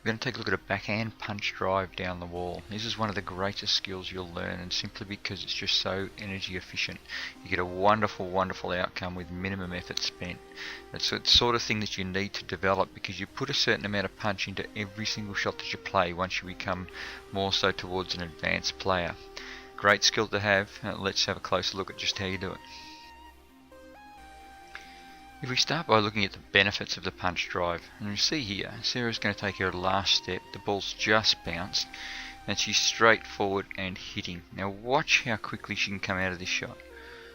We're going to take a look at a backhand punch drive down the wall. This is one of the greatest skills you'll learn, and simply because it's just so energy efficient, you get a wonderful outcome with minimum effort spent. It's the sort of thing that you need to develop, because you put a certain amount of punch into every single shot that you play once you become more so towards an advanced player. Great skill to have. Let's have a closer look at just how you do it. If we start by looking at the benefits of the punch drive, and you see here, Sarah's going to take her last step, the ball's just bounced, and she's straight forward and hitting. Now watch how quickly she can come out of this shot.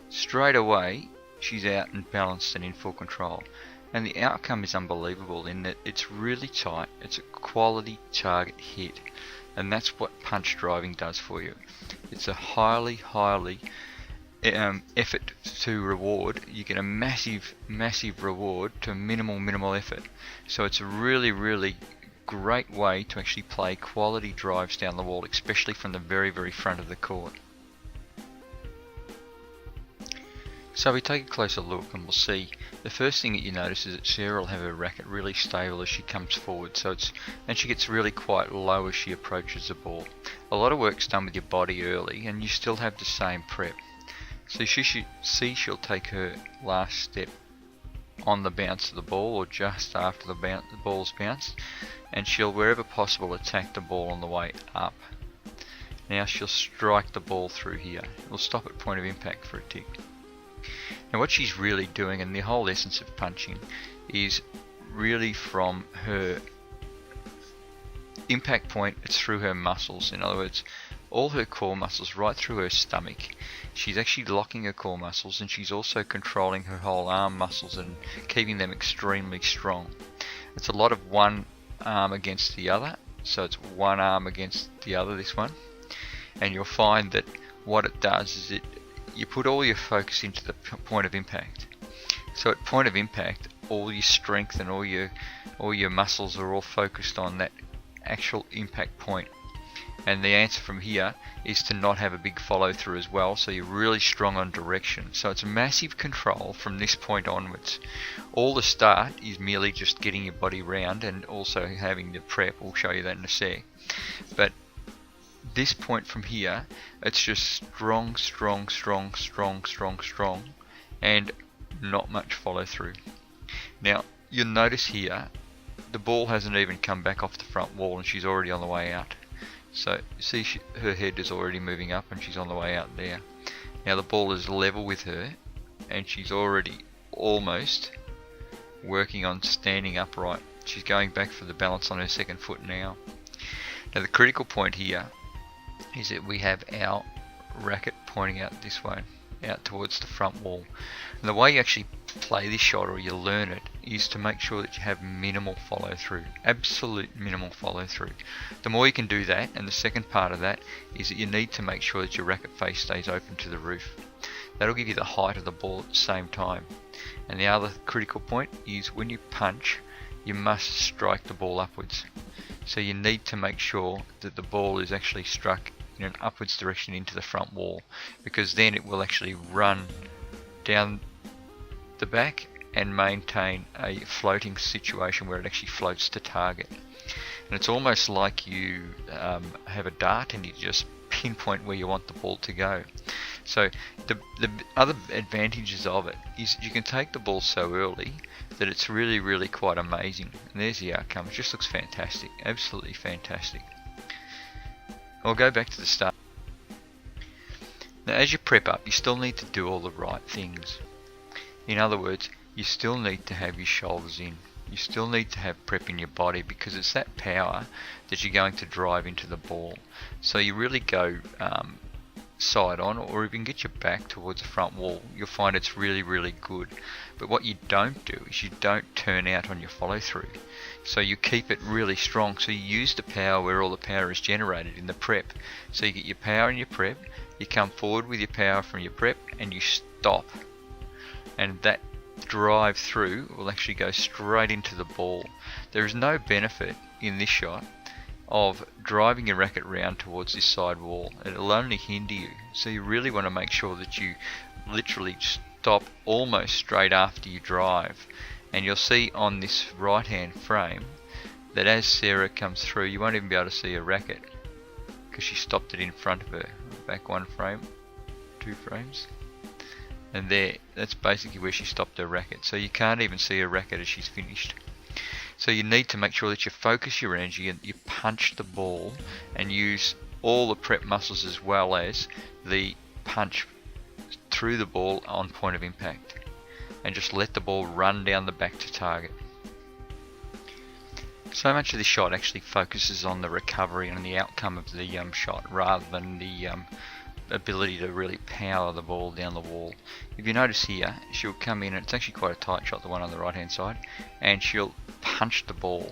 Straight away, she's out and balanced and in full control. And the outcome is unbelievable in that it's really tight, it's a quality target hit, and that's what punch driving does for you. It's a highly effort to reward. You get a massive reward to minimal effort. So it's a really great way to actually play quality drives down the wall, especially from the very front of the court. So we take a closer look and we'll see the first thing that you notice is that Sarah will have her racket really stable as she comes forward, and she gets really quite low as she approaches the ball. A lot of work's done with your body early, and you still have the same prep. So she'll take her last step on the bounce of the ball, or just after the ball's bounced, and she'll, wherever possible, attack the ball on the way up. Now she'll strike the ball through here. We'll stop at point of impact for a tick. Now what she's really doing, and the whole essence of punching, is really from her impact point, it's through her muscles. In other words, all her core muscles right through her stomach. She's actually locking her core muscles, and she's also controlling her whole arm muscles and keeping them extremely strong. It's a lot of one arm against the other, so it's one arm against the other, this one. And you'll find that what it does is you put all your focus into the point of impact. So at point of impact, all your strength and all your muscles are all focused on that actual impact point. And the answer from here is to not have a big follow through as well, so you're really strong on direction. So it's a massive control from this point onwards. All the start is merely just getting your body round and also having the prep. We'll show you that in a sec. But this point from here, it's just strong, and not much follow through. Now you'll notice here, the ball hasn't even come back off the front wall, and she's already on the way out. So see, her head is already moving up and she's on the way out there. Now the ball is level with her, and she's already almost working on standing upright. She's going back for the balance on her second foot now. Now the critical point here is that we have our racket pointing out this way, out towards the front wall. And the way you actually play this shot, or you learn it, is to make sure that you have minimal follow through, absolute minimal follow through. The more you can do that, and the second part of that is that you need to make sure that your racket face stays open to the roof. That'll give you the height of the ball at the same time. And the other critical point is when you punch, you must strike the ball upwards. So you need to make sure that the ball is actually struck in an upwards direction into the front wall, because then it will actually run down the back and maintain a floating situation where it actually floats to target. And it's almost like you have a dart and you just pinpoint where you want the ball to go. So the other advantages of it is you can take the ball so early that it's really quite amazing. And there's the outcome. It just looks fantastic, absolutely fantastic. I'll go back to the start. Now as you prep up, you still need to do all the right things. In other words, you still need to have your shoulders in. You still need to have prep in your body, because it's that power that you're going to drive into the ball. So you really go side on, or if you can get your back towards the front wall, you'll find it's really good. But what you don't do is you don't turn out on your follow through. So you keep it really strong. So you use the power where all the power is generated, in the prep. So you get your power in your prep, you come forward with your power from your prep, and you stop. And that drive through will actually go straight into the ball. There is no benefit in this shot of driving your racket round towards this side wall. It'll only hinder you. So you really want to make sure that you literally stop almost straight after you drive. And you'll see on this right hand frame that as Sarah comes through, you won't even be able to see her racket because she stopped it in front of her. Back 1 frame, 2 frames, and there, that's basically where she stopped her racket. So you can't even see her racket as she's finished. So you need to make sure that you focus your energy and you punch the ball and use all the prep muscles as well as the punch through the ball on point of impact, and just let the ball run down the back to target. So much of this shot actually focuses on the recovery and the outcome of the shot rather than the ability to really power the ball down the wall. If you notice here, she'll come in, and it's actually quite a tight shot, the one on the right hand side, and she'll punch the ball,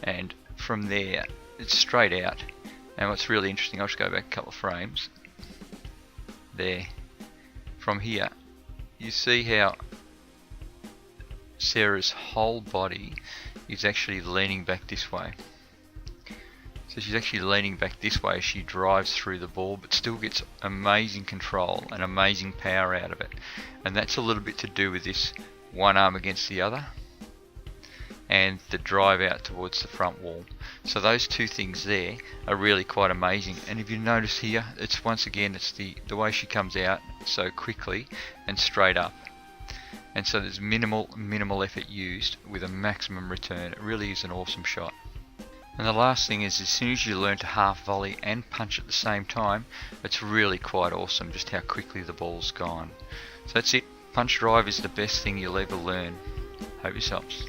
and from there it's straight out. And what's really interesting, I'll just go back a couple of frames there. From here you see how Sarah's whole body is actually leaning back this way. So she's actually leaning back this way as she drives through the ball, but still gets amazing control and amazing power out of it. And that's a little bit to do with this one arm against the other and the drive out towards the front wall. So those two things there are really quite amazing. And if you notice here, it's once again, it's the way she comes out so quickly and straight up. And so there's minimal effort used with a maximum return. It really is an awesome shot. And the last thing is, as soon as you learn to half volley and punch at the same time, it's really quite awesome just how quickly the ball's gone. So that's it. Punch drive is the best thing you'll ever learn. Hope this helps.